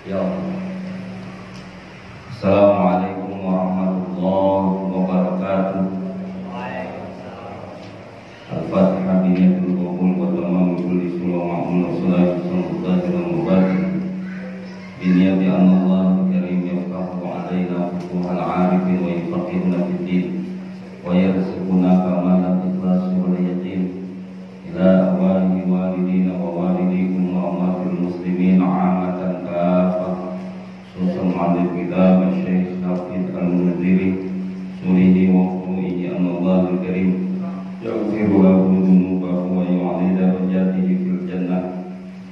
Ya Allah. Assalamualaikum warahmatullahi wabarakatuh. Al-Fatihah biniyatul qabul wa tamam kulli surah ma'mun wa salatu sallallahu mubarak biniyati Allah karim yafqahu alaina futuhal arifin wa yufaqihuna fid din wa yarzuquna kamalat ikhlas wal yaqin ila awali walidina wa walidikum wa ummatil muslimin amatan kafah susun alim kitab Syekh Hafid al-Munziri surihi wa furu'ihi Allahul karim yaghfiru lahu dhunubahu wa yu'ali darajatihi fil jannah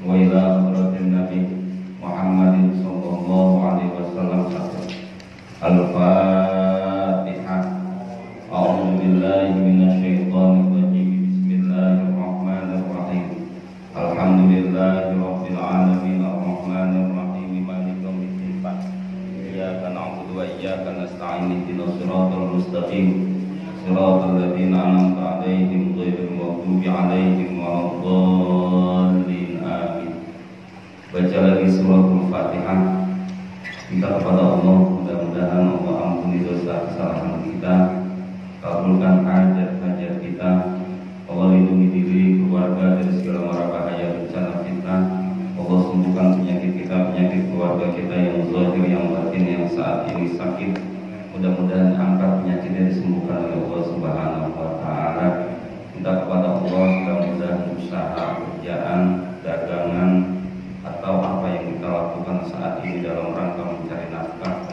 wa ila hadratin nabi Muhammadin sallallahu alaihi wasallam. Al-Fatihah. A'udzu billahi minasyaitonir rajim. Bismillahirrahmanirrahim. Alhamdulillahi rabbil alamin arrahmanir rahim maliki yaumiddin. Iyyaka na'budu wa iyyaka nasta'in ihdinas siratal mustaqim. Siratal ladzina an'amta 'alaihim ghairil maghdubi 'alaihim waladdallin. Amin. Baca lagi suratul Fatihah. Minta kepada Allah, mudah-mudahan Allah ampuni dosa kesalahan kita, kabulkan hajat-hajat kita, Allah lindungi diri, keluarga dari segala mara bahaya bencana fitnah. Allah sembuhkan penyakit kita, penyakit keluarga kita yang zahir, yang batin, yang saat ini sakit. Mudah-mudahan angkat penyakitnya disembuhkan oleh Allah Subhanahu wa Ta'ala. Minta kepada Allah, mudah-mudahan usaha, kerjaan, dagangan, atau apa yang kita lakukan saat ini dalam rangka mencari nafkah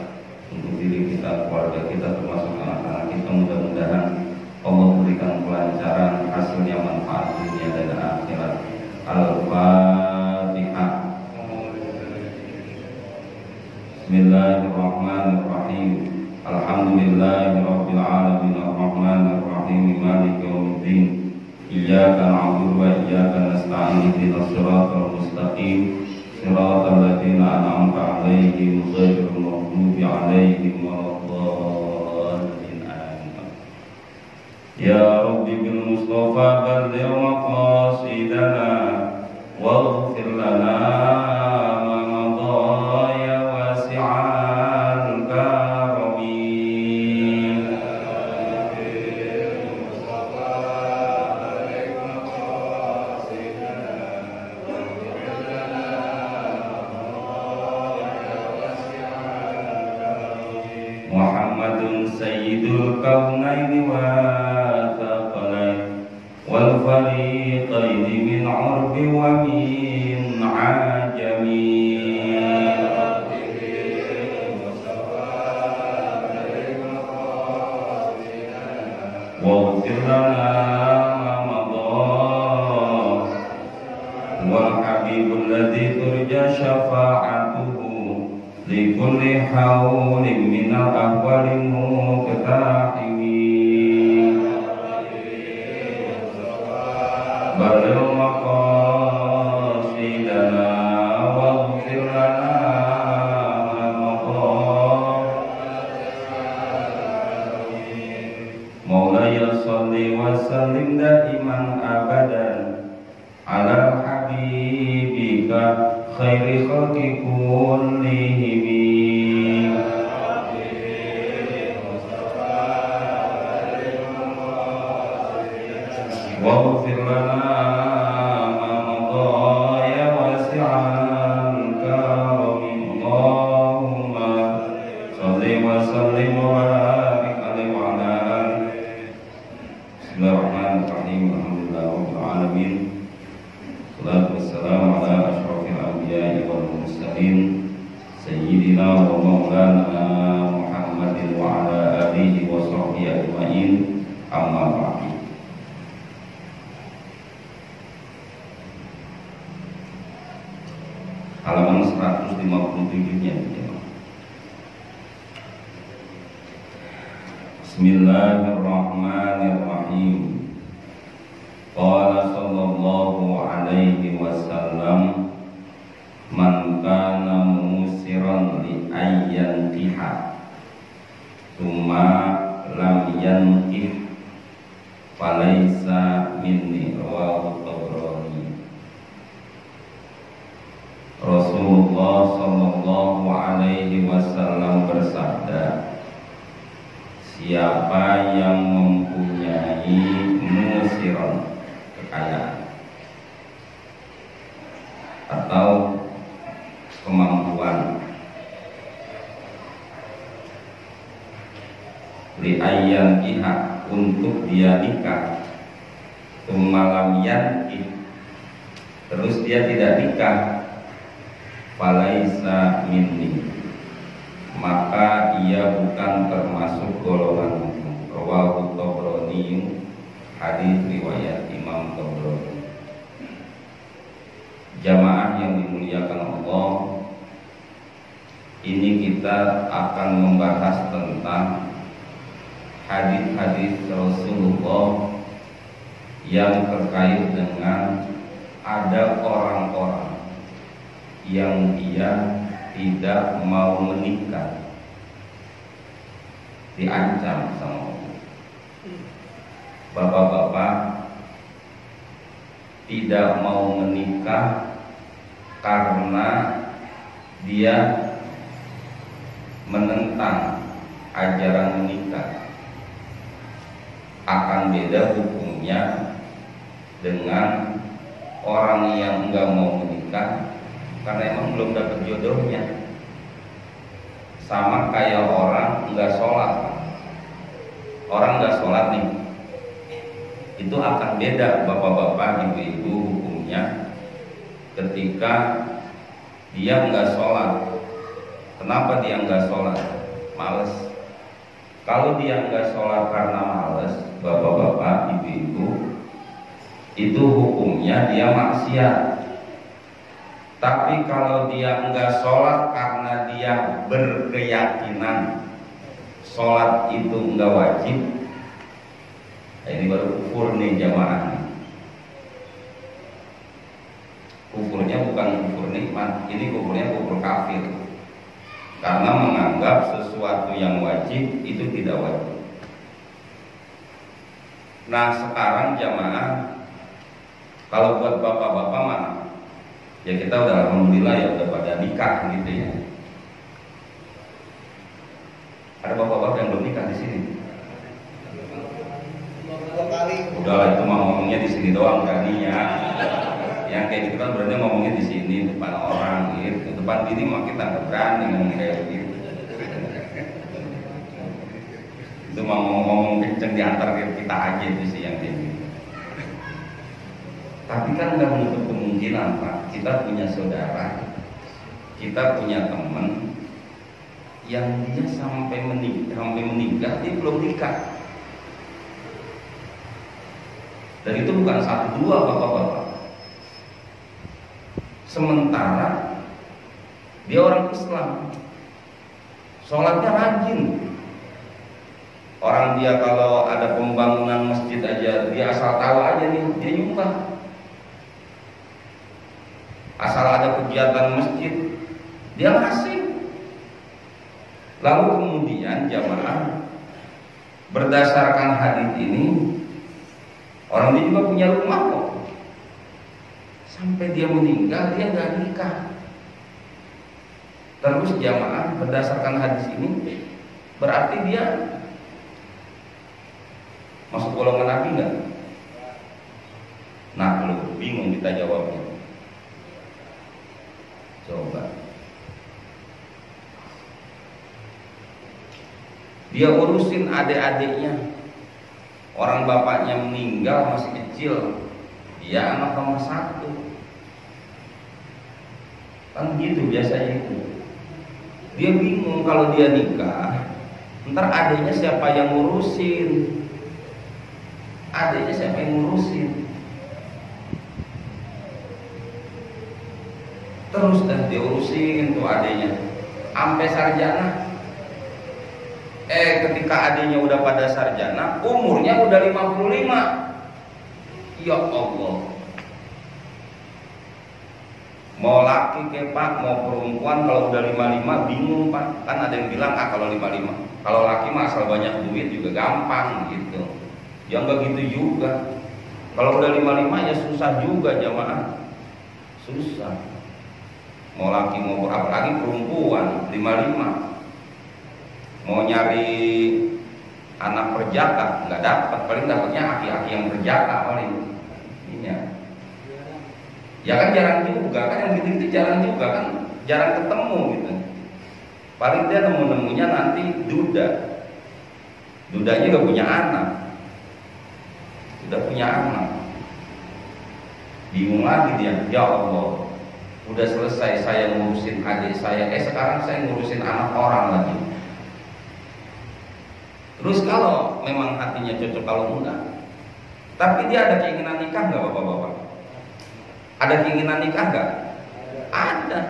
untuk diri kita, keluarga kita, termasuk anak-anak kita, mudah-mudahan Allah berikan kelancaran, hasilnya manfaat dunia dan akhirat. Al-Fatihah. Bismillahirrahmanirrahim. Alhamdulillahirabbil alamin arrahmanir rahim maliki yaumiddin. Iyyaka na'budu wa iyyaka nasta'in ihdinas siratal mustaqim. Siratal ladzina an'amta 'alaihim ghairil maghdubi 'alaihim waladdallin. Amin. Ya Rabbi bil Mustafa balligh maqasidana waghfir lana ma madha ya wasi'al karami. Muhammadun sayyidul kaunaini wa thaqalain wal fariqaini min 'urbi wa min 'ajami. Waghfir lana ma madha wal habibul ladzi turja syafa'atuhu likulli hawlin minal ahwali muqtahimi. Balil maqasidana waghfir lana ma madha. Maulaya sholli wa sallim daiman abadan ala habibika khairi khalqi kullihim. Waghfir lana ma madha ya wasi'al karami. Allahumma sholli wa sallim wa barik alaihi wa ala alihi. Bismillahirrahmanirrahim. Alhamdulillahirabbil alamin. Wassalatu wassalamu ala asyrofil anbiya'i wal mursalin sayyidina wa maulana Muhammadin wa ala alihi wa sahbihi ajma'in. Amma ba'du. Halaman 157-nya. Bismillahirrahmanirrahim. Qala sallallahu alaihi wasallam, man kana musiran li ayyantiha thumma lam yankih falaisa minni rawahu Tabrani. Rasulullah sallallahu alaihi wasallam bersabda, siapa yang mempunyai musiron, kekayaan atau kemampuan, li'ayyan kiha, untuk dia nikah, malam yankih, terus dia tidak nikah, falaisa minni, maka ia bukan termasuk golongan. Rawahu Tabrani, hadis riwayat Imam Tabrani. Jamaah yang dimuliakan Allah, ini kita akan membahas tentang hadis-hadis Rasulullah yang terkait dengan ada orang-orang yang dia tidak mau menikah, diancam sama Allah. Bapak-bapak tidak mau menikah karena dia menentang ajaran menikah, akan beda hukumnya dengan orang yang enggak mau menikah karena emang belum dapat jodohnya. Sama kayak orang enggak sholat. Orang enggak sholat nih, itu akan beda bapak-bapak, ibu-ibu hukumnya ketika dia enggak sholat. Kenapa dia enggak sholat? Males. Kalau dia enggak sholat karena males, bapak-bapak, ibu-ibu, itu hukumnya dia maksiat. Tapi kalau dia enggak sholat karena dia berkeyakinan sholat itu enggak wajib, ini baru kufur nih jamaah. Kufurnya bukan kufur nikmat, ini kufurnya kufur kafir, karena menganggap sesuatu yang wajib itu tidak wajib. Nah sekarang jamaah, kalau buat bapak-bapak mana? Ya kita udah alhamdulillah ya udah pada nikah gitu ya. Ada bapak-bapak yang belum nikah di sini? Udah itu mah ngomongnya di sini doang beraninya. Yang kayak gitu kan berarti ngomongnya di sini depan orang gitu. Depan ini mah kita nggak berani ngomong kayak gitu. Itu mah ngomong kenceng di antar kita aja itu sih yang ini. Tapi kan nggak menutup kemungkinan Pak, kita punya saudara, kita punya teman yang dia sampai meninggal dia belum nikah. Dan itu bukan satu dua bapak-bapak. Sementara dia orang Islam, sholatnya rajin. Orang dia kalau ada pembangunan masjid aja dia asal tahu aja nih, dia nyumbang. Asal ada kegiatan masjid dia ngasih. Lalu kemudian jamaah, berdasarkan hadis ini, orang dia juga punya rumah kok. Sampai dia meninggal dia nggak nikah. Terus jamaah, berdasarkan hadis ini berarti dia masuk golongan Nabi nggak? Nah lu bingung kita jawabnya. Coba. Dia urusin adik-adiknya. Orang bapaknya meninggal masih kecil, dia anak nomor 1. Kan gitu biasanya itu. Dia bingung kalau dia nikah, ntar adiknya siapa yang ngurusin? Adiknya siapa yang ngurusin? Terus dah diurusin tuh adiknya sampai sarjana. Ketika adiknya udah pada sarjana, umurnya udah 55. Ya Allah. Mau laki ke Pak, mau perempuan, kalau udah 55 bingung Pak. Kan ada yang bilang kalau 55, kalau laki mah asal banyak duit juga gampang gitu. Ya enggak gitu juga. Kalau udah 55 ya susah juga jamaah. Susah. Mau laki mau apalagi perempuan 55. Mau nyari anak perjaka nggak dapat, paling dapatnya aki-aki yang perjaka paling. Iya. Ya kan jarang juga kan, yang gitu-gitu jarang juga kan, jarang ketemu gitu. Paling dia nemu-nemunya nanti dudanya gak punya anak, udah punya anak, bingung lagi dia. Ya Allah, udah selesai saya ngurusin adik saya, sekarang saya ngurusin anak orang lagi. Terus kalau memang hatinya cocok, kalau enggak, tapi dia ada keinginan nikah nggak bapak-bapak? Ada keinginan nikah nggak? Ada.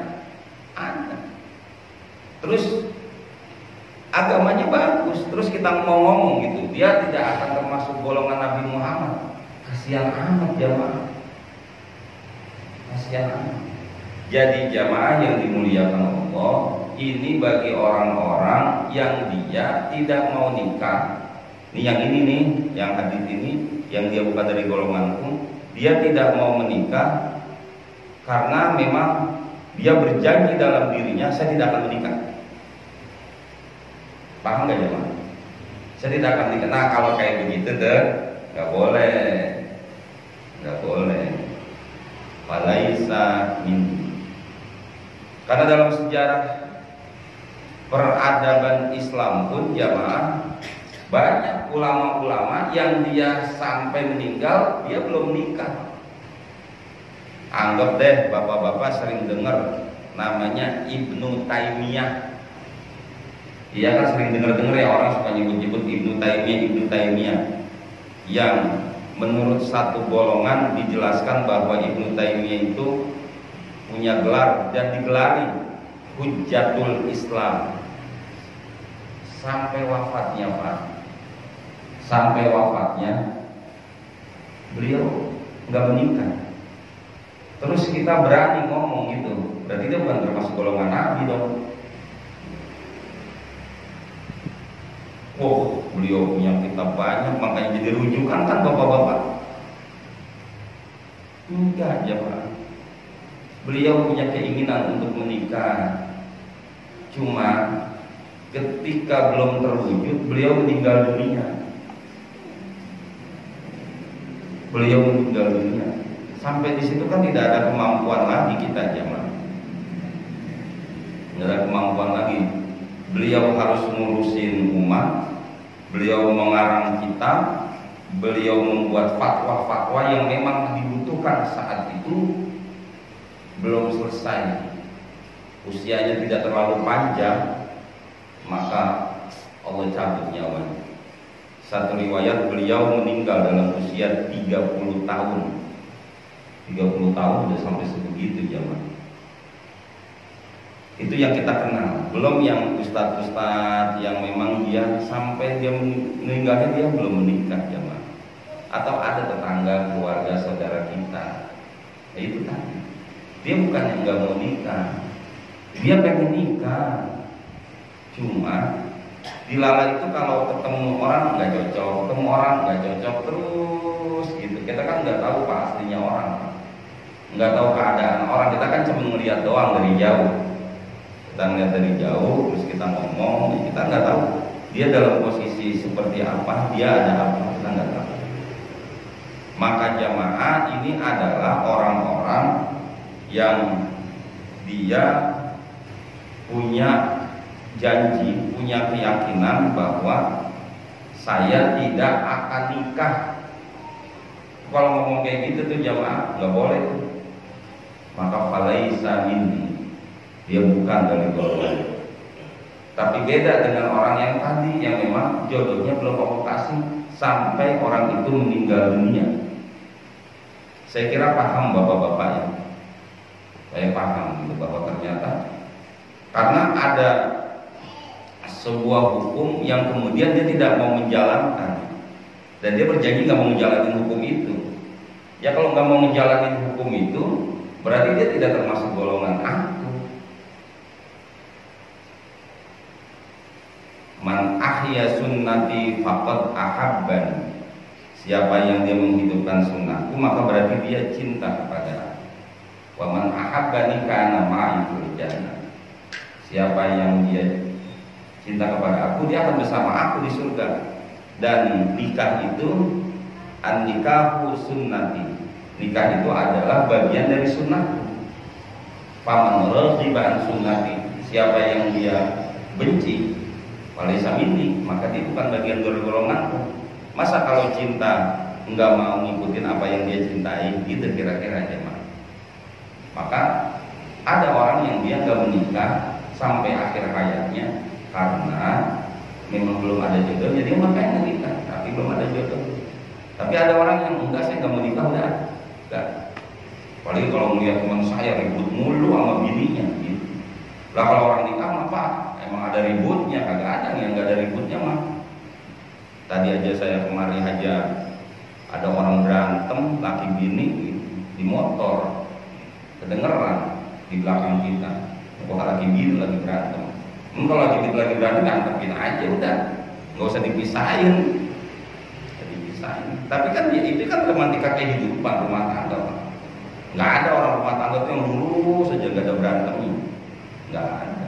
Terus agamanya bagus, terus kita mau ngomong gitu, dia tidak akan termasuk golongan Nabi Muhammad. Kasihan amat jamaah. Kasihan amat. Jadi jamaah yang dimuliakan Allah, ini bagi orang-orang yang dia tidak mau nikah. Ini yang ini nih, yang hadis ini, yang dia bukan dari golonganku, dia tidak mau menikah karena memang dia berjanji dalam dirinya, saya tidak akan menikah. Paham gak ya Pak? Saya tidak akan menikah. Nah kalau kayak begitu deh, gak boleh. Walaisa min. Karena dalam sejarah peradaban Islam pun jamaah, banyak ulama-ulama yang dia sampai meninggal dia belum nikah. Anggap deh bapak-bapak sering dengar namanya Ibnu Taimiyah. Iya kan sering dengar-dengar ya, orang suka nyebut-nyebut Ibnu Taimiyah. Yang menurut satu golongan dijelaskan bahwa Ibnu Taimiyah itu punya gelar dan digelari Hujjatul Islam sampai wafatnya Pak. Sampai wafatnya beliau nggak menikah. Terus kita berani ngomong gitu, berarti dia bukan termasuk golongan Nabi dong. Beliau punya kitab banyak, makanya jadi rujukan kan bapak-bapak? Enggak ya Pak. Beliau punya keinginan untuk menikah, cuma ketika belum terwujud beliau meninggal dunia. Sampai di situ kan tidak ada kemampuan lagi kita jamaah. Tidak ada kemampuan lagi. Beliau harus ngurusin umat, beliau mengarang kitab, beliau membuat fatwa-fatwa yang memang dibutuhkan saat itu, belum selesai. Usianya tidak terlalu panjang, maka Allah cabut nyawanya. Satu riwayat beliau meninggal dalam usia 30 tahun. 30 tahun sudah sampai sebegitu jamaah. Itu yang kita kenal. Belum yang ustadz-ustadz yang memang dia sampai dia meninggalnya dia belum menikah jamaah. Atau ada tetangga, keluarga, saudara kita. Ya itu tadi. Dia bukan yang nggak mau nikah, dia pengen nikah. Cuma dilala itu kalau ketemu orang nggak cocok, terus gitu. Kita kan nggak tahu Pak aslinya orang, nggak tahu keadaan orang. Kita kan cuma ngeliat doang dari jauh. Kita ngeliat dari jauh, terus kita ngomong, kita nggak tahu dia dalam posisi seperti apa, dia ada apa, kita nggak tahu. Maka jamaah ini adalah orang-orang yang dia punya janji, punya keyakinan bahwa saya tidak akan nikah. Kalau ngomong kayak gitu tuh jamaah nggak boleh. Maka falaisa minni, dia bukan dari golongan. Tapi beda dengan orang yang tadi yang memang jodohnya belum Allah kasih sampai orang itu meninggal dunia. Saya kira paham bapak-bapak ya. Saya paham gitu bahwa ternyata karena ada sebuah hukum yang kemudian dia tidak mau menjalankan dan dia berjanji nggak mau menjalankan hukum itu. Ya kalau nggak mau menjalankan hukum itu, berarti dia tidak termasuk golongan aku. Man ahya sunnati faqad ahabban. Siapa yang dia menghidupkan sunnahku, maka berarti dia cinta kepada aku. Wa man ahabbani kana ma'i fil jannah. Siapa yang dia cinta kepada aku, dia akan bersama aku di surga. Dan nikah itu an-nikahu sunnati. Nikah itu adalah bagian dari sunnahku. Faman raghiba an sunnati. Siapa yang dia benci walaysa minni, maka dia bukan bagian dari golonganku. Masa kalau cinta enggak mau ngikutin apa yang dia cintai, gitu kira-kira jemaah. Maka ada orang yang dia enggak menikah sampai akhir hayatnya karena memang belum ada jodoh, jadi makanya nikah, tapi belum ada jodoh. Tapi ada orang yang enggak, saya enggak mau nikah udah, enggak. Apalagi kalau melihat teman saya ribut mulu sama bininya, gitu. Lah kalau orang nikah apa? Emang ada ributnya? Kagak ada, yang enggak ada ributnya mah. Tadi aja saya kemarin aja ada orang berantem laki bini di motor, kedengeran di belakang kita. Wah, laki bini lagi berantem. Kalau laki bini lagi berantem, ngantepin aja udah, nggak usah dipisahin. Tapi kan ya, itu kan romantika kehidupan rumah tangga. Nggak ada orang rumah tangga tuh yang lurus saja nggak ada berantemnya, nggak ada.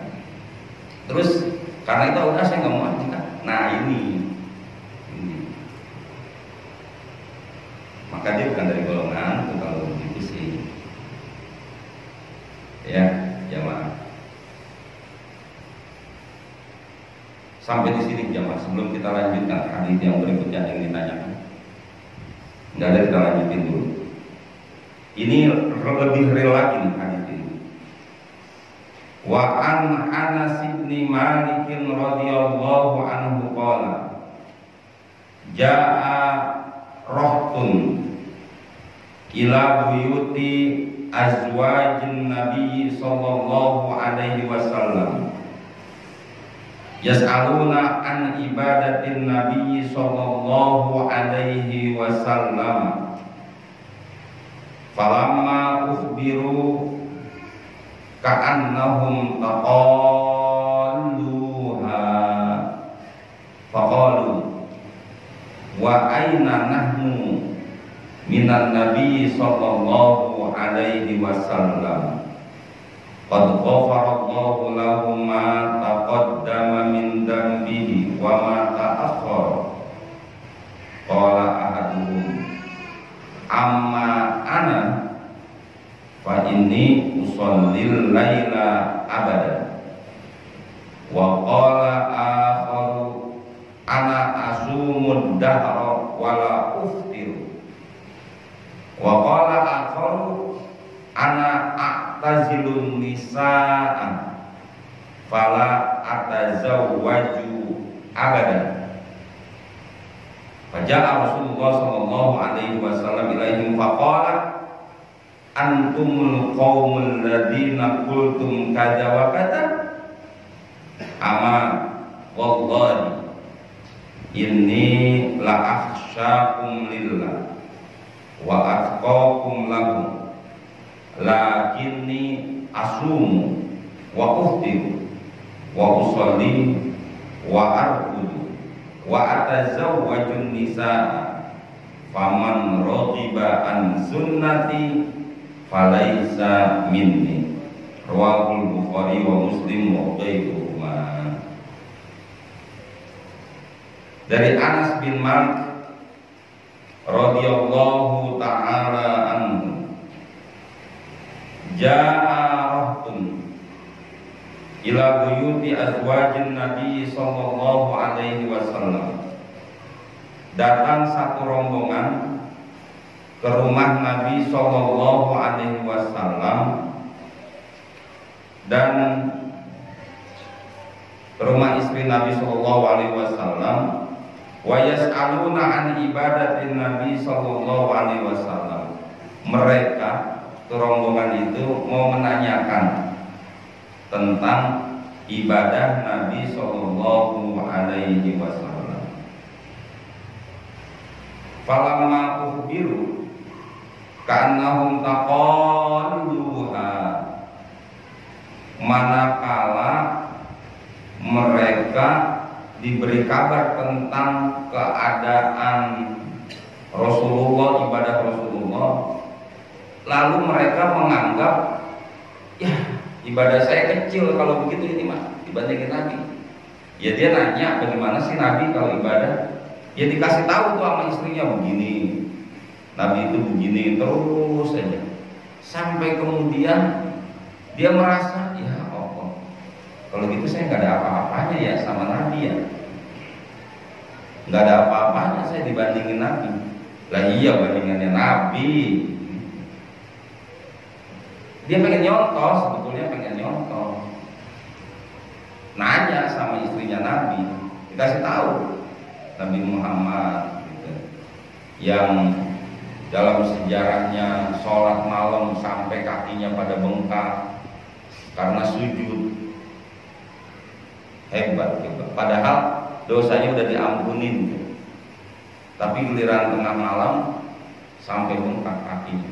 Terus karena itu udah saya nggak mau nikah. Nah ini. Maka dia bukan dari golongan, bukan kalau begitu sih. Ya, jamaah. Sampai di sini jamaah. Sebelum kita lanjutkan hadis yang berikutnya yang ditanyakan, nggak ada, kita lanjutin dulu. Ini lebih real lagi nih hadis ini. Wa an Anas bin Malik radhiyallahu anhu qala jaa rohtun ila buyuti azwajin Nabi sallallahu alaihi wasallam yas'aluna an ibadatin Nabi sallallahu alaihi wasallam falamma ukhbiru ka'annahum taqalluha faqalu wa aina nahnu minan nabi sallallahu alaihi wasallam qad ghafarallahu lahum ma taqaddama min dambihi wa ma ta'akhkhara. Qala ahaduhum amma ana fa inni usallil laila abada. Wa qala akharu ana asumud dahra wala uftiru. Wa qala akharu ana a'tazilun nisaa fala atazawwaju abada. Faja'a Rasulullah sallallahu alaihi wasallam ilaihim faqala antumul qaumul ladzina qultum kadza wa kadza ama wallahi inni la akhsyakum lillah wa atqakum lakum lakinni asumu wa uftiru wa usalli wa arqudu wa atazawwajun nisaa faman raghiba an sunnati falaisa minni. Rawahul Bukhari wa Muslim wa ghairuhuma. Dari Anas bin Malik radhiyallahu ta'ala anhu, jaa rahtun ila buyuti azwajin Nabi sallallahu alaihi wasallam. Datang satu rombongan ke rumah Nabi sallallahu alaihi wasallam dan ke rumah istri Nabi sallallahu alaihi wasallam. Wa yas'aluna an ibadatin Nabi sallallahu alaihi wasallam. Mereka rombongan itu mau menanyakan tentang ibadah Nabi sallallahu alaihi wasallam. Falamma ukhbiru, Ka'annahum taqalluha, manakala mereka diberi kabar tentang keadaan Rasulullah, ibadah Rasulullah, lalu mereka menganggap, ya ibadah saya kecil kalau begitu ini mah dibandingin Nabi. Ya dia nanya bagaimana sih Nabi kalau ibadah, ya dikasih tahu tuh sama istrinya begini, Nabi itu begini terus saja, sampai kemudian dia merasa, ya Allah, kalau gitu saya nggak ada apa-apanya ya sama Nabi ya, nggak ada apa-apanya saya dibandingin Nabi. Lah iya bandingannya Nabi. Dia pengen nyontoh, sebetulnya pengen nyontoh. Nanya sama istrinya Nabi, dikasih tahu Nabi Muhammad gitu, yang dalam sejarahnya sholat malam sampai kakinya pada bengkak karena sujud. Hebat juga. Padahal dosanya udah diampunin, tapi giliran tengah malam sampai bengkak kakinya.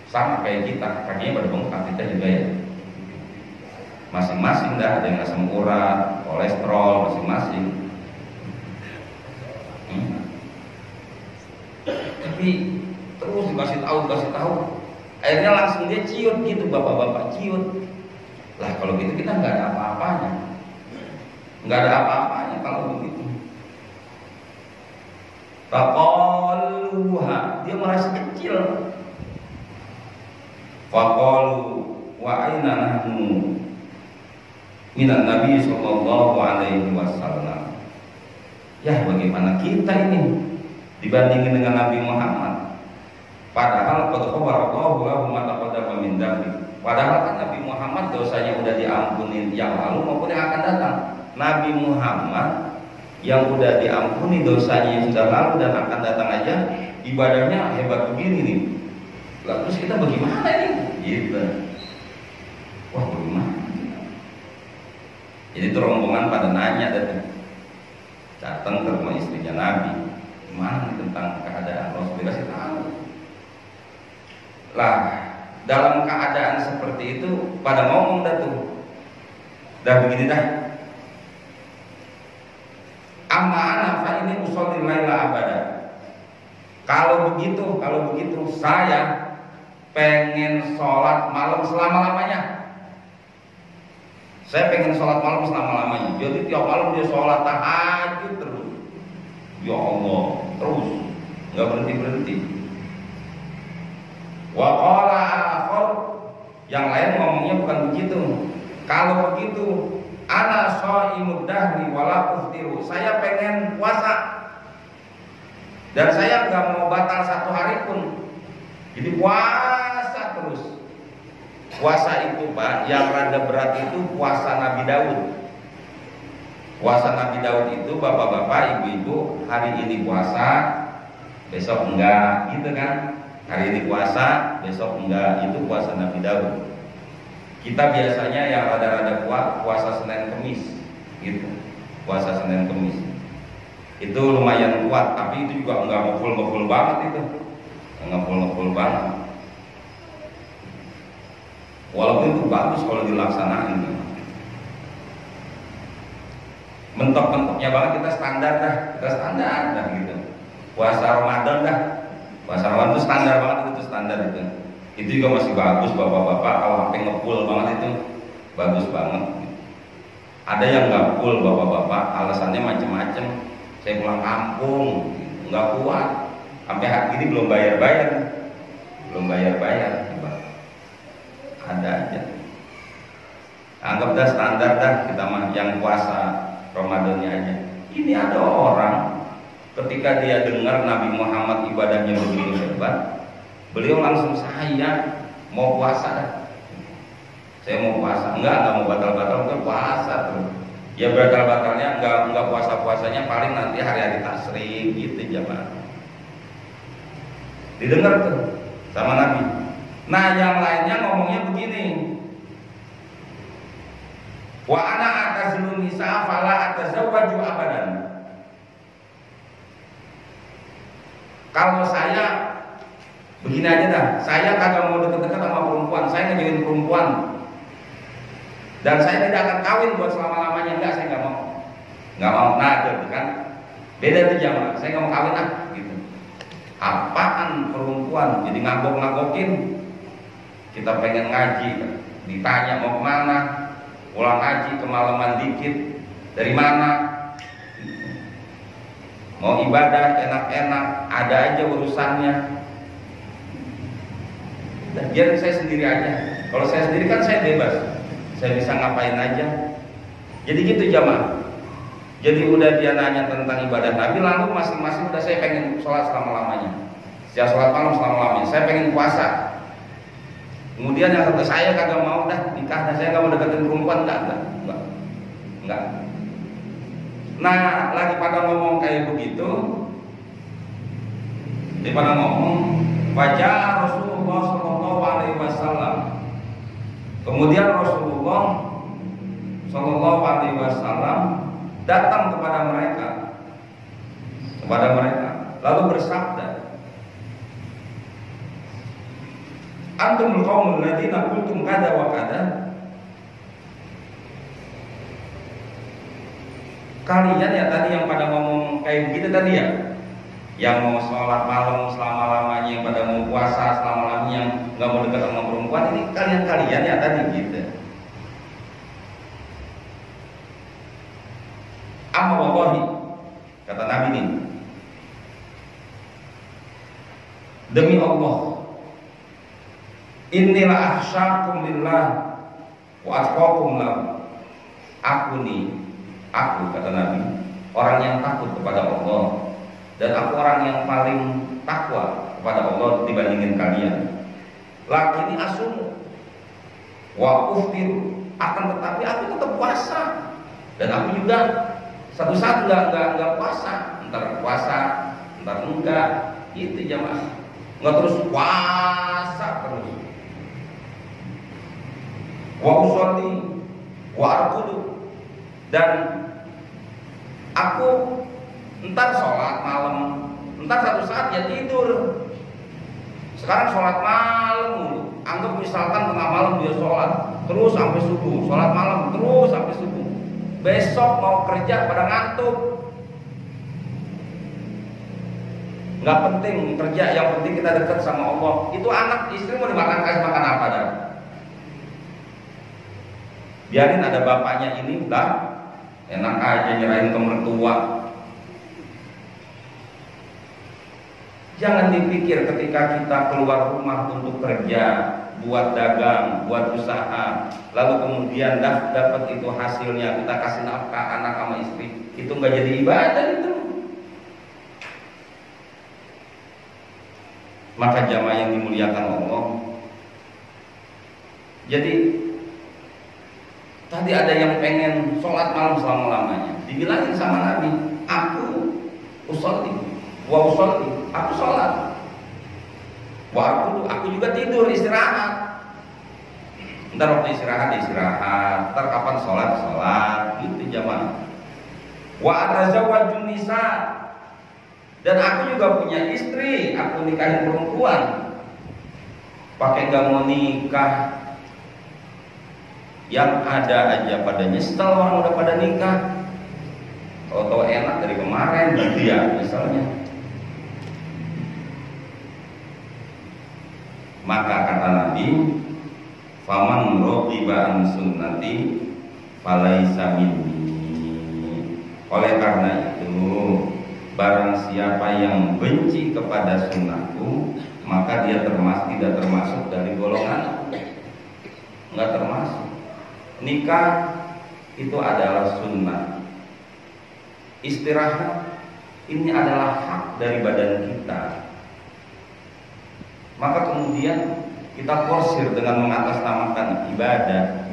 Sama kayak kita, kakinya pada bengkak, kita juga ya. Masing-masing dah, ada yang asam urat, kolesterol, masing-masing. Tapi terus dikasih tahu, akhirnya langsung dia ciut gitu, bapak-bapak ciut. Lah kalau gitu kita nggak ada apa-apanya, nggak ada apa-apanya kalau begitu. Taqalluha, dia merasa kecil. Faqalu wa aina nahnu minan Nabi sallallahu alaihi wasallam. Ya bagaimana kita ini dibandingin dengan Nabi Muhammad? Padahal qad khabarallahu lahu ma taqaddama min dzambi. Padahal kan Nabi Muhammad dosanya udah diampuni yang lalu maupun yang akan datang. Nabi Muhammad yang udah diampuni dosanya yang sudah lalu dan akan datang aja ibadahnya hebat begini nih. Lah terus kita bagaimana nih? Gitu. Wah bagaimana? Jadi itu rombongan pada nanya datang ke rumah istrinya Nabi, gimana tentang keadaan Rasul, dikasih tahu. Lah dalam keadaan seperti itu pada ngomong dah begini dah. Amma ana fa ini usolli laila abada. Kalau begitu saya pengen sholat malam selama-lamanya. Saya pengen sholat malam selama-lamanya. Jadi tiap malam dia sholat tahajud terus. Ya Allah, terus nggak berhenti. Wa qala akhar, yang lain ngomongnya bukan begitu. Kalau begitu, ana shaimud dahri wala uftiru. Saya pengen puasa dan saya nggak mau batal satu hari pun. Jadi puasa terus. Puasa itu Pak, yang rada berat itu puasa Nabi Daud. Puasa Nabi Daud itu bapak-bapak, ibu-ibu, hari ini puasa, besok enggak, gitu kan? Hari ini puasa, besok enggak, itu puasa Nabi Daud. Kita biasanya yang rada-rada kuat puasa Senin Kemis, gitu. Puasa Senin Kemis. Itu lumayan kuat, tapi itu juga enggak ngepul-ngepul banget itu. Ngepul-ngepul banget. Walaupun itu bagus kalau dilaksanakan. Mentok-mentoknya banget kita standar dah gitu. Puasa Ramadan itu standar banget, itu standar itu. Itu juga masih bagus bapak-bapak, kalau sampai ngepul banget itu bagus banget. Ada yang nggak full bapak-bapak, alasannya macam-macam. Saya pulang kampung, nggak kuat. Sampai hari ini belum bayar-bayar. Ada aja. Anggap dah standar dah kita mah yang puasa Ramadannya aja. Ini ada orang ketika dia dengar Nabi Muhammad ibadahnya begitu hebat, beliau langsung saya mau puasa dah. Saya mau puasa, enggak mau batal-batal, enggak puasa tuh. Ya batal-batalnya enggak puasa-puasanya paling nanti hari-hari tasrik gitu jamaah. Didengar tuh sama Nabi. Nah yang lainnya ngomongnya begini, wa ana atazilun nisa fala atazawwaju abadan. Kalau saya begini aja dah, saya kagak mau deket-deket sama perempuan, saya ngejauhin perempuan, dan saya tidak akan kawin buat selama-lamanya. Enggak, saya nggak mau. Nah, gitu kan, beda tuh jamaah. Saya nggak mau kawin gitu. Apaan perempuan? Jadi ngagok-ngagokin. Kita pengen ngaji, ditanya mau kemana, pulang ngaji kemalaman dikit, dari mana? Mau ibadah enak-enak, ada aja urusannya. Dan biar saya sendiri aja. Kalau saya sendiri kan saya bebas, saya bisa ngapain aja. Jadi gitu jamaah. Jadi udah dia nanya tentang ibadah Nabi, lalu masing-masing udah saya pengen sholat selama-lamanya. Saya sholat malam selama-lamanya. Saya pengen puasa. Kemudian yang kata saya kagak mau dah nikah, dan saya nggak mau deketin perempuan, enggak. Nah, lagi pada ngomong kayak begitu, daripada ngomong, wajah Rasulullah Shallallahu Alaihi Wasallam. Kemudian Rasulullah Shallallahu Alaihi Wasallam datang kepada mereka, lalu bersabda, antumul qaumul ladzina qultum kada wa kada. Kalian ya tadi yang pada ngomong kayak begitu tadi ya, yang mau sholat malam selama-lamanya, yang pada mau puasa selama-lamanya, yang nggak mau dekat sama perempuan, ini kalian ya tadi gitu. Amma wallahi, kata Nabi ini, demi Allah, inilah akhsyakum lillah wa atqakum lahu. Aku kata Nabi, orang yang takut kepada Allah, dan aku orang yang paling takwa kepada Allah dibandingin kalian. Lakini asumu wa uftiru, akan tetapi aku tetap puasa, dan aku juga satu saat enggak puasa, entar puasa, entar enggak, gitu jamaah. Enggak terus puasa terus. Wa usolli wa arkudu, dan aku entar sholat malam, entar satu saat ya tidur. Sekarang sholat malam, anggap misalkan tengah malam dia sholat terus sampai subuh, sholat malam terus sampai subuh. Besok mau kerja pada ngantuk. Nggak penting kerja, yang penting kita dekat sama Allah. Itu anak istri mau dimakan, kasih makan apa dah? Biarin ada bapaknya ini, udah enak aja nyerahin ke mertua. Jangan dipikir ketika kita keluar rumah untuk kerja, buat dagang, buat usaha, lalu kemudian dapat itu hasilnya, kita kasih nafkah anak sama istri, itu nggak jadi ibadah itu. Maka jamaah yang dimuliakan Allah, jadi tadi ada yang pengen sholat malam selama-lamanya, dibilangin sama Nabi, aku usolli wa usolli, aku sholat, aku juga tidur, istirahat. Ntar waktu istirahat, ntar kapan sholat, gitu jamaah. Wa atazawwajun nisa, dan aku juga punya istri, aku nikahin perempuan. Pakai gak mau nikah, yang ada aja pada nyesel orang udah pada nikah. Tahu-tahu enak dari kemarin dia misalnya. Maka kata Nabi, faman raghiba an sunnati falaisa minni. Oleh karena itu, barang siapa yang benci kepada sunnahku, maka dia tidak termasuk dari golongan. Enggak termasuk. Nikah itu adalah sunnah. Istirahat ini adalah hak dari badan kita. Maka kemudian kita forsir dengan mengatasnamakan ibadah.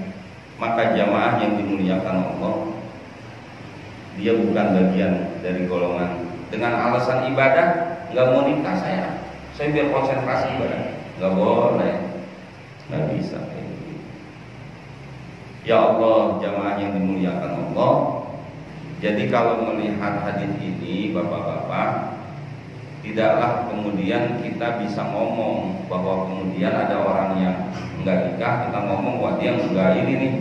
Maka jamaah yang dimuliakan Allah, dia bukan bagian dari golongan. Dengan alasan ibadah, nggak mau nikah saya biar konsentrasi ibadah, nggak boleh, nggak bisa. Ya Allah, jamaah yang dimuliakan Allah, jadi kalau melihat hadis ini, bapak-bapak, tidaklah kemudian kita bisa ngomong bahwa kemudian ada orang yang enggak nikah, kita ngomong wah dia enggak ini nih,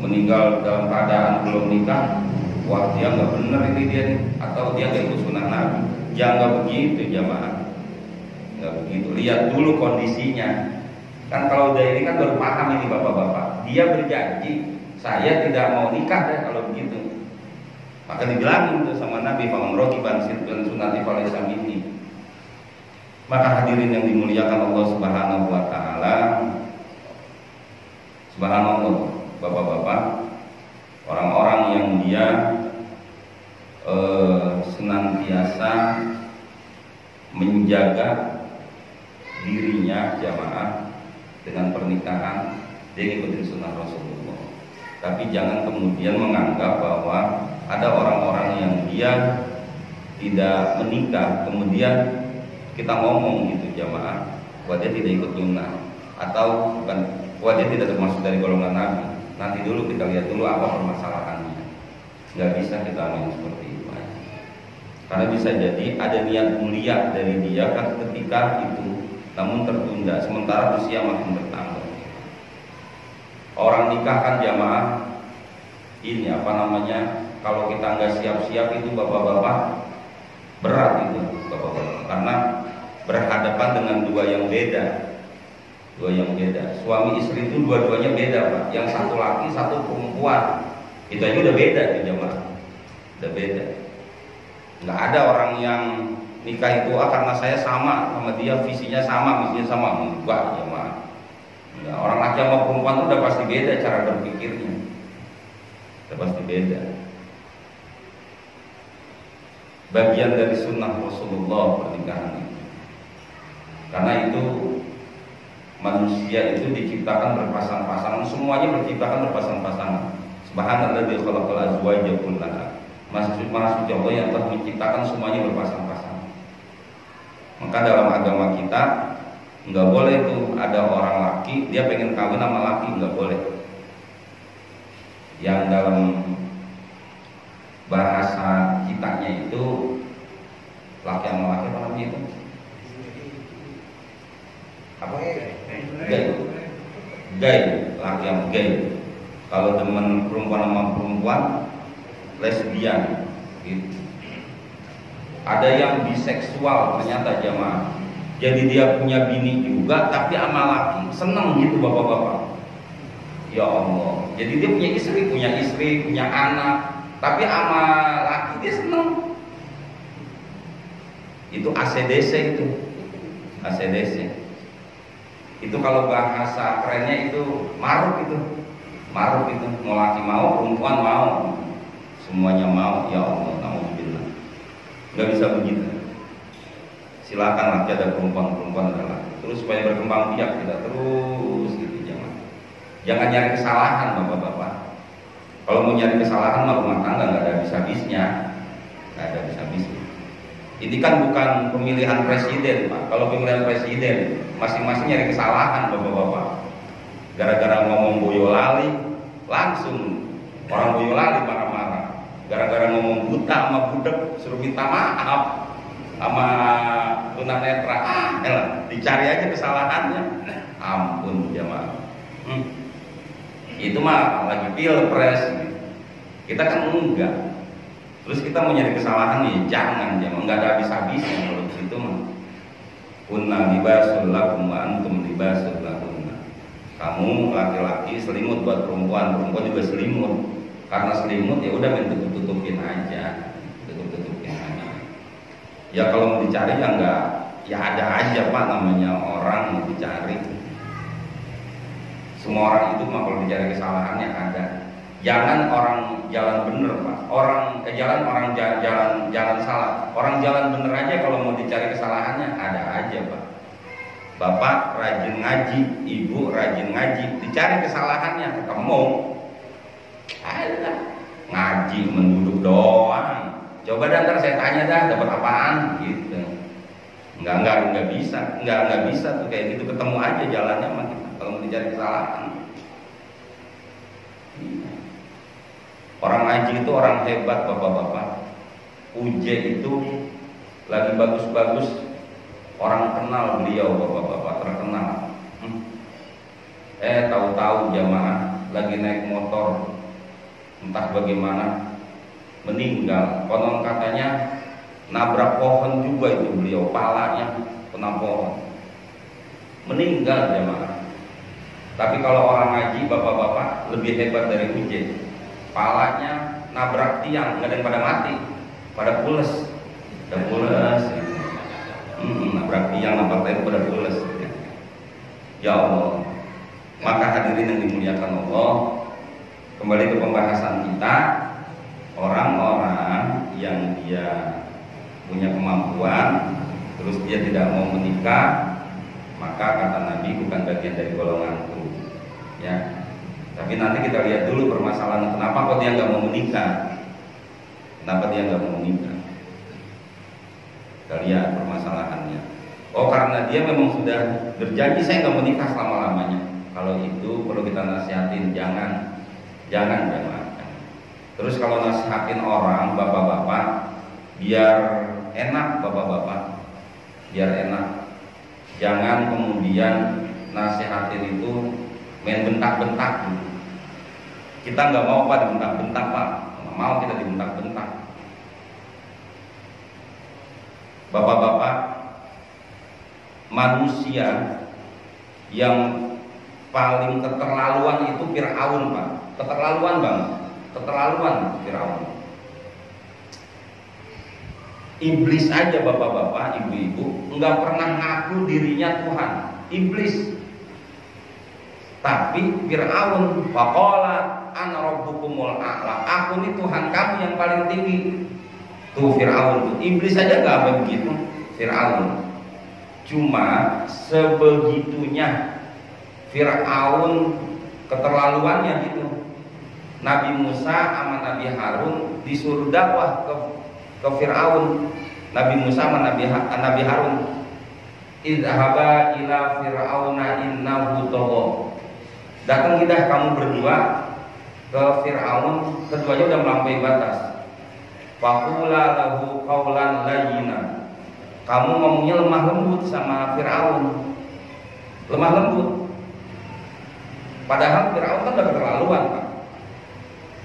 meninggal dalam keadaan belum nikah, wah dia enggak bener ini dia nih, atau dia enggak ikut sunnah Nabi. Ya enggak begitu jamaah, enggak begitu. Lihat dulu kondisinya. Kan kalau udah ini kan baru paham ini bapak-bapak. Dia berjanji, saya tidak mau nikah deh kalau begitu. Maka dibilangin tuh sama Nabi, "Faman raqiban sunnati falaysa minni." Maka hadirin yang dimuliakan Allah Subhanahu wa taala, subhanallah, bapak-bapak, orang-orang yang dia senantiasa menjaga dirinya jamaah dengan pernikahan, dia ikutin sunnah Rasulullah. Tapi jangan kemudian menganggap bahwa ada orang-orang yang dia tidak menikah, kemudian kita ngomong gitu jamaah, bahwa dia tidak ikut sunnah, atau bukan, bahwa dia tidak termasuk dari golongan Nabi. Nanti dulu kita lihat dulu apa permasalahannya. Nggak bisa kita main seperti itu aja. Karena bisa jadi ada niat mulia dari dia kan ketika itu, namun tertunda sementara usia makin bertambah. Orang nikah kan jamaah ini apa namanya, kalau kita nggak siap-siap itu bapak-bapak berat itu bapak-bapak, karena berhadapan dengan dua yang beda. Suami istri itu dua-duanya beda pak, yang satu laki satu perempuan, itu aja udah beda tuh jamaah, udah beda. Nggak ada orang yang nikah itu karena saya sama dia, visinya sama, misinya sama, enggak jamaah. Nah, orang laki sama perempuan itu udah pasti beda cara berpikirnya, udah pasti beda. Bagian dari sunnah Rasulullah pernikahan itu. Karena itu manusia itu diciptakan berpasang-pasangan, semuanya diciptakan berpasang-pasangan. Subhanalladzi khalaqal azwaja kullaha. Maha suci Allah yang telah menciptakan semuanya berpasang-pasangan. Maka dalam agama kita nggak boleh tuh ada orang laki dia pengen kawin sama laki, nggak boleh. Yang dalam bahasa kitanya itu laki sama laki apa namanya itu? Apa? Gay, laki sama gay. Kalau teman perempuan sama perempuan, lesbian gitu. Ada yang biseksual ternyata jamaah. Jadi dia punya bini juga tapi sama laki, seneng gitu bapak-bapak. Ya Allah. Jadi dia punya istri, punya anak, tapi sama laki dia seneng. Itu ACDC itu. ACDC. Itu kalau bahasa kerennya itu maruk itu. Maruk itu, mau laki mau, perempuan mau. Semuanya mau, ya Allah, naudzubillah. Nggak bisa begitu. Silakan laki ada perempuan adalah. Terus supaya berkembang biak kita terus gitu jangan nyari kesalahan bapak-bapak. Kalau mau nyari kesalahan mah rumah tangga nggak ada habis-habisnya, nggak ada habis-habisnya. Ini kan bukan pemilihan presiden pak. Kalau pemilihan presiden masing-masing nyari kesalahan bapak-bapak. Gara-gara ngomong Boyolali langsung orang Boyolali marah-marah. Gara-gara ngomong buta sama budek suruh minta maaf sama tunanetra, dicari aja kesalahannya. Ampun jamaah. Itu mah lagi pilpres. Kita kan enggak. Terus kita mau nyari kesalahan ya jangan, enggak ada habis-habisnya kalau itu mah. Kunna libasul lakum wa antum libasul lakunna. Kamu laki-laki selimut buat perempuan, perempuan juga selimut. Karena selimut ya udah tutup-tutupin aja. Tutup-tutupin aja. Ya kalau mau dicari ya enggak, ya ada aja pak namanya orang mau dicari. Semua orang itu mah kalau dicari kesalahannya ada. Jangan orang jalan bener pak, jalan salah. Orang jalan bener aja kalau mau dicari kesalahannya ada aja pak. Bapak rajin ngaji, ibu rajin ngaji, dicari kesalahannya ketemu. Alah, ngaji menduduk doang. Coba dah ntar saya tanya dah dapat apaan gitu. Enggak bisa, enggak bisa tuh kayak gitu, ketemu aja jalannya mah kita kalau mau dicari kesalahan. Orang ngaji itu orang hebat bapak-bapak. Uje itu lagi bagus-bagus, orang kenal beliau, bapak-bapak terkenal. Tahu-tahu jamaah lagi naik motor, entah bagaimana meninggal. Konon katanya nabrak pohon juga itu beliau, palanya kena pohon, meninggal jamaah. Tapi kalau orang ngaji bapak-bapak lebih hebat dari Uje, palanya nabrak tiang, nggak ada yang pada mati, pada pules, nabrak tiang, nabrak tiang pada pules. Ya Allah, maka hadirin yang dimuliakan Allah, kembali ke pembahasan kita, orang-orang yang dia punya kemampuan, terus dia tidak mau menikah, maka kata Nabi bukan bagian dari golonganku. Ya, tapi nanti kita lihat dulu permasalahan kenapa kok dia nggak mau menikah. Kenapa dia nggak mau menikah? Kita lihat permasalahannya. Oh, karena dia memang sudah berjanji saya nggak mau menikah selama-lamanya. Kalau itu perlu kita nasihatin, jangan jamaah. Terus kalau nasihatin orang, bapak-bapak, biar enak bapak-bapak, biar enak. Jangan kemudian nasihatin itu main bentak-bentak gitu. Kita nggak mau Pak dibentak-bentak Pak, nggak mau kita dibentak-bentak. Bapak-bapak, manusia yang paling keterlaluan itu Fir'aun Pak, keterlaluan bang, keterlaluan Fir'aun. Iblis aja bapak-bapak, ibu-ibu, nggak pernah ngaku dirinya Tuhan, iblis. Tapi Fir'aun faqala ana rabbukumul a'la, aku ini Tuhan kamu yang paling tinggi. Tuh Fir'aun tuh, iblis aja nggak begitu Fir'aun. Cuma sebegitunya Fir'aun keterlaluannya gitu. Nabi Musa sama Nabi Harun disuruh dakwah ke Fir'aun. Nabi Musa sama Nabi Harun, idhaba ila fir'auna innahu tagha. Datang kita kamu berdua ke Fir'aun, keduanya udah melampaui batas. Faqula lahu qawlan layyina. Kamu ngomongnya lemah lembut sama Fir'aun, lemah lembut. Padahal Fir'aun kan udah keterlaluan Pak,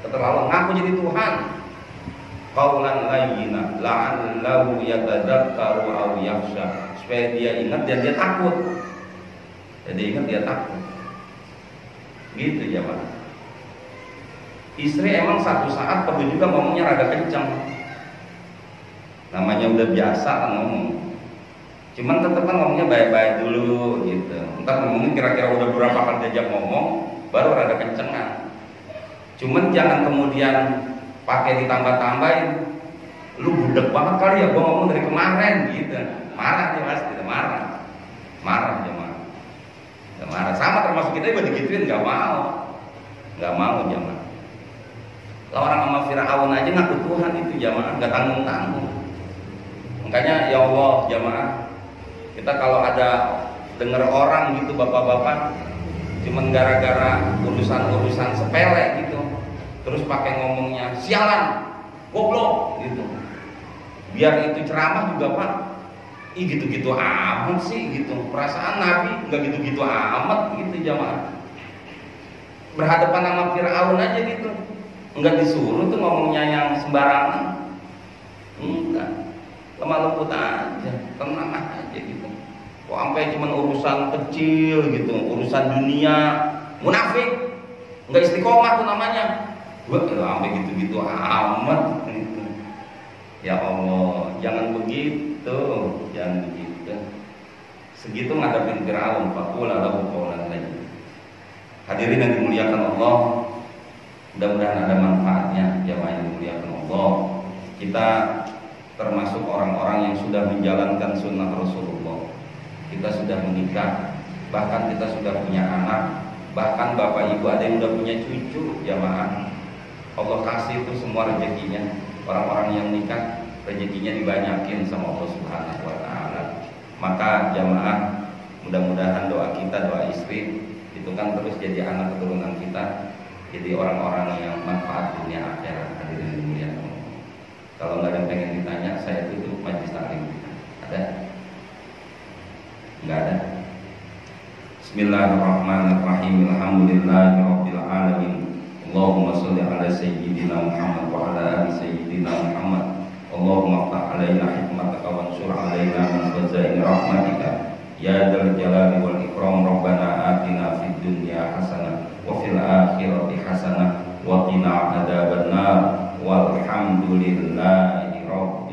keterlaluan ngaku jadi Tuhan. Qawlan layyina la'allahu yatadzakkaru aw yakhsha, supaya dia ingat dan dia takut. Jadi ingat dia takut. Gitu ya Pak. Istri emang satu saat perlu juga ngomongnya rada kencang. Namanya udah biasa kan ngomong. Cuman tetap kan ngomongnya baik-baik dulu gitu. Ntar ngomongin kira-kira udah berapa kali diajak ngomong, baru rada kencengan. Cuman jangan kemudian pakai ditambah-tambahin. Lu budek banget kali ya gua ngomong dari kemarin gitu. Marah dia pasti, marah. Marah dia marah. Gak marah. Sama termasuk kita juga digituin, gak mau jamaah. Kalau orang sama Fir'aun aja ngaku Tuhan itu jamaah, gak tanggung-tanggung. Makanya ya Allah jamaah, kita kalau ada dengar orang gitu bapak-bapak cuman gara-gara urusan-urusan sepele gitu, terus pakai ngomongnya sialan, goblok gitu, biar itu ceramah juga Pak. Ih gitu-gitu amat sih gitu. Perasaan Nabi nggak gitu-gitu amat gitu jamaah. Berhadapan sama Fir'aun aja gitu, nggak disuruh tuh ngomongnya yang sembarangan. Enggak, lemah lembut aja, tenang aja gitu. Kok sampai cuman urusan kecil gitu, urusan dunia, munafik, nggak istiqomah tuh namanya. Gua sampai gitu-gitu amat gitu. Ya Allah, jangan begitu, jangan begitu. Segitu ngadepin Fir'aun, faqula lahu qawlan layyin. Hadirin yang dimuliakan Allah, mudah-mudahan ada manfaatnya jamaah yang dimuliakan Allah. Kita termasuk orang-orang yang sudah menjalankan sunnah Rasulullah. Kita sudah menikah, bahkan kita sudah punya anak, bahkan bapak ibu ada yang sudah punya cucu jamaah. Allah kasih itu semua rezekinya. Orang-orang yang nikah rezekinya dibanyakin sama Allah Subhanahu wa taala. Maka jamaah, mudah-mudahan doa kita, doa istri itu kan terus jadi anak keturunan kita, jadi orang-orang yang manfaat dunia akhirat. Hadirin dimuliakan Allah. Kalau nggak ada yang pengen ditanya, saya tutup majelis taklim. Ada? Nggak ada? Bismillahirrahmanirrahim. Alhamdulillahirabbil alamin. Allahumma shalli ala sayyidina Muhammad wa ala ali sayyidina Muhammad. Allahumma ftah alaina hikmataka wansur alaina min khazaini rahmatika ya dzal jalali wal ikram. Rabbana atina fid dunya hasanah wa fil akhirati hasanah wa qina adzabannar. Walhamdulillahi rabbil